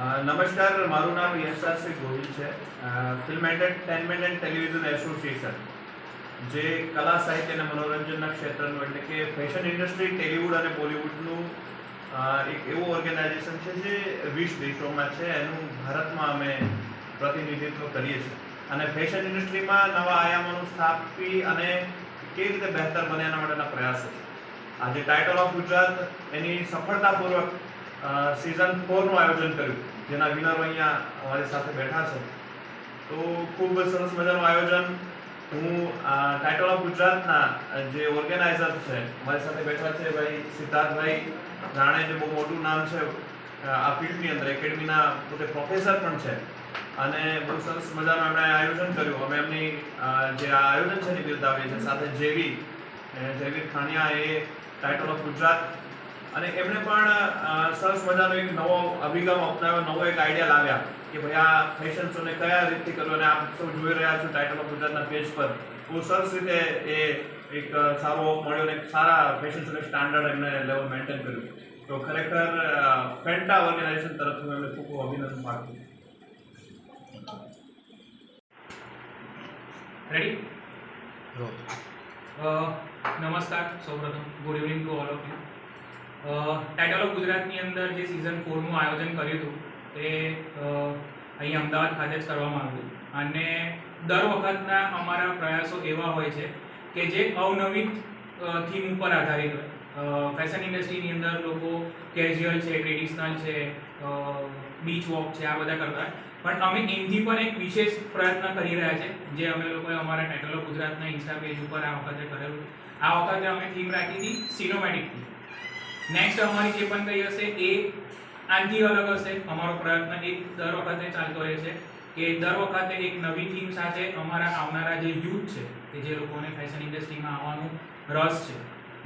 નમસ્કાર, મારું નામ યશરાજસિંહ ગોહિલ છે. Film entertainment and television association જે કલા સાહિત્ય અને મનોરંજનના ક્ષેત્રનું એટલે કે ફેશન ઇન્ડસ્ટ્રી, ટેલિવૂડ અને બોલિવૂડનું એક એવું ઓર્ગેનાઇઝેશન છે જે 20 દેશોમાં છે. એનું ભારતમાં અમે પ્રતિનિધિત્વ કરીએ છીએ અને ફેશન ઇન્ડસ્ટ્રીમાં નવા આયામોનું સ્થાપી અને કેવી રીતે બહેતર બને એના માટેના પ્રયાસો છે. આજે ટાઇટલ ઓફ ગુજરાત એની સફળતાપૂર્વક સિઝન 4નું આયોજન કર્યું, જેના વિનરો અહીંયા અમારી સાથે બેઠા છે. તો ખૂબ સરસ મજાનું આયોજન. હું ટાઇટલ ઓફ ગુજરાતના જે ઓર્ગેનાઇઝર છે મારી સાથે બેઠા છે ભાઈ સિદ્ધાર્થભાઈ રાણે, જે બહુ મોટું નામ છે આ ફિલ્ડની અંદર, એકેડમીના પોતે પ્રોફેસર પણ છે અને બહુ સરસ મજાનું એમણે આયોજન કર્યું. અમે એમની જે આ આયોજન છે એની બિરદાવીએ છે. સાથે જયવીર ખાનિયા, એ ટાઇટલ ઓફ ગુજરાત, અને એમણે પણ સરસ મજાનો એક નવો અભિગમ અપનાવ્યો, નવો એક આઈડિયા લાવ્યા કે ભાઈ આ ફેશન શોને કયા રીતથી કરવો. અને આપ સૌ જોઈ રહ્યા છો ટાઇટલ ઓફ ગુજરાતના પેજ પર બહુ સરસ રીતે એ એક સારો મળ્યો અને સારા ફેશન શોને સ્ટાન્ડર્ડ એમને લેવલ મેન્ટેન કર્યું. તો ખરેખર ફેન્ટા ઓર્ગેનાઇઝેશન તરફથી હું એમને ખૂબ ખૂબ અભિનંદન પાઠવું. રેડી? નમસ્કાર, સૌપ્રથમ good evening to all of you. Title of ગુજરાતની અંદર જે સિઝન 4નું આયોજન કર્યું હતું તે અહીં અમદાવાદ ખાતે જ કરવામાં આવ્યું અને દર વખતના અમારા પ્રયાસો એવા હોય છે કે જે અવનવી થીમ ઉપર આધારિત હોય. ફેશન ઇન્ડસ્ટ્રીની અંદર લોકો કેઝ્યુઅલ છે, ટ્રેડિશનલ છે, બીચ વોક છે, આ બધા કરતા, પણ અમે એમથી પણ એક વિશેષ પ્રયત્ન કરી રહ્યા છે જે અમે લોકોએ અમારા ટાઇટલ ઓફ ગુજરાતના ઇન્સ્ટા પેજ ઉપર આ વખતે કરેલું. આ વખતે અમે થીમ રાખી હતી સિનેમેટિક થીમ. નેક્સ્ટ અમારી જે પણ કઈ હશે એ આનાથી અલગ હશે. અમારો પ્રયત્ન એક દર વખતે ચાલતો રહે છે કે દર વખતે એક નવી થીમ સાથે અમારા આવનારા જે યુથ છે કે જે લોકોને ફેશન ઇન્ડસ્ટ્રીમાં આવવાનું રસ છે,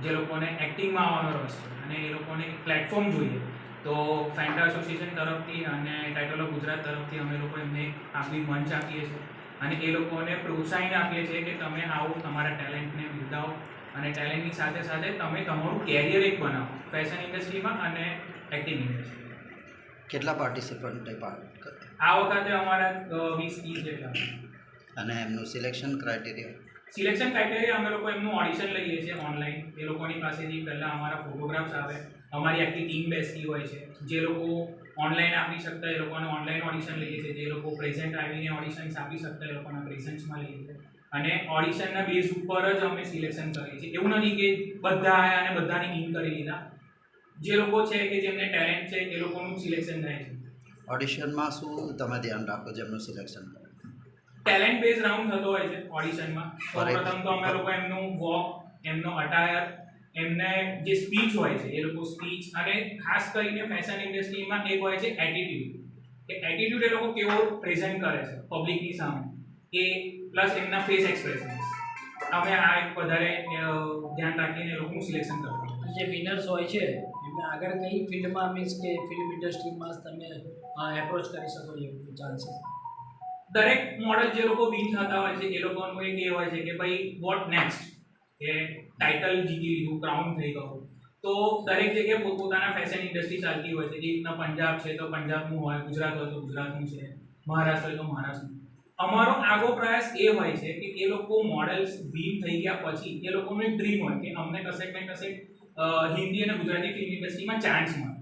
જે લોકોને એક્ટિંગમાં આવવાનો રસ છે અને એ લોકોને એક પ્લેટફોર્મ જોઈએ, તો ફેન્ટા એસોસિએશન તરફથી અને ટાઇટલ ઓફ ગુજરાત તરફથી અમે લોકો એમને આપણી મંચ આપીએ છીએ અને એ લોકોને પ્રોત્સાહન આપીએ છીએ કે તમે આવો, તમારા ટેલેન્ટને બિરદાવો અને ટેલેન્ટની સાથે સાથે તમે તમારું કેરિયર એક બનાવો ફેશન ઇન્ડસ્ટ્રીમાં અને એક્ટિંગ ઇન્ડસ્ટ્રીમાં. કેટલા પાર્ટિસિપન્ટે પાર્ટ કરે? આ વખતે અમારા 20-30 જેટલા. અને એમનું સિલેક્શન ક્રાઇટેરિયા? સિલેક્શન ક્રાઇટેરિયા અમે લોકો એમનું ઓડિશન લઈએ છીએ ઓનલાઈન. એ લોકોની પાસેથી પહેલાં અમારા ફોટોગ્રાફ્સ આવે, અમારી આખી ટીમ બેસતી હોય છે. જે લોકો ઓનલાઈન આપી શકતા એ લોકોને ઓનલાઈન ઓડિશન લઈએ છીએ, જે લોકો પ્રેઝન્ટ આવીને ઓડિશન્સ આપી શકતા એ લોકોના પ્રેઝન્ટ્સમાં લઈએ છીએ અને ઓડિશનના બેઝ ઉપર જ અમે સિલેક્શન કરીએ છીએ. એવું નથી કે બધા આવ્યા અને બધાને ઇન કરી લીધા. જે લોકો છે કે જેમને ટેલેન્ટ છે એ લોકોનું સિલેક્શન થાય છે. ઓડિશનમાં શું તમે ધ્યાન રાખો જેમનું સિલેક્શન કરે? ટેલેન્ટ બેઝ રાઉન્ડ થતો હોય છે ઓડિશનમાં. સૌપ્રથમ તો અમે લોકો એમનું વોક, એમનો અટાયર, એમને જે સ્પીચ હોય છે એ લોકો સ્પીચ, અને ખાસ કરીને ફેશન ઇન્ડસ્ટ્રીમાં એક હોય છે એટીટ્યુડ, કે એટીટ્યુડ એ લોકો કેવો પ્રેઝન્ટ કરે છે પબ્લિકની સામે, એ પ્લસ એમના ફેસ એક્સપ્રેશન્સ, અમે આ એક વધારે ધ્યાન રાખીને એ લોકોનું સિલેક્શન કરવાનું. જે વિનર્સ હોય છે એમને આગળ કઈ ફિલ્ડમાં, મીન્સ કે ફિલ્મ ઇન્ડસ્ટ્રીમાં તમે એપ્રોચ કરી શકો એવું ચાન્સીસ? દરેક મોડલ જે લોકો વિન થતા હોય છે એ લોકોનું એક એ હોય છે કે ભાઈ વોટ નેક્સ્ટ, કે ટાઇટલ જીતી લીધું, ક્રાઉન થઈ ગયું, તો દરેક જગ્યાએ પોતપોતાના ફેશન ઇન્ડસ્ટ્રી ચાલતી હોય છે. જે રીતના પંજાબ છે તો પંજાબનું હોય, ગુજરાત હોય તો ગુજરાતનું છે, મહારાષ્ટ્ર હોય તો મહારાષ્ટ્રનું. અમારો આગો પ્રયાસ એ હોય છે કે એ લોકો મોડલ્સ વિન થઈ ગયા પછી એ લોકોનું એક ડ્રીમ હોય કે અમને કશેક ને કશેક હિન્દી અને ગુજરાતી ફિલ્મ ઇન્ડસ્ટ્રીમાં ચાન્સ મળે.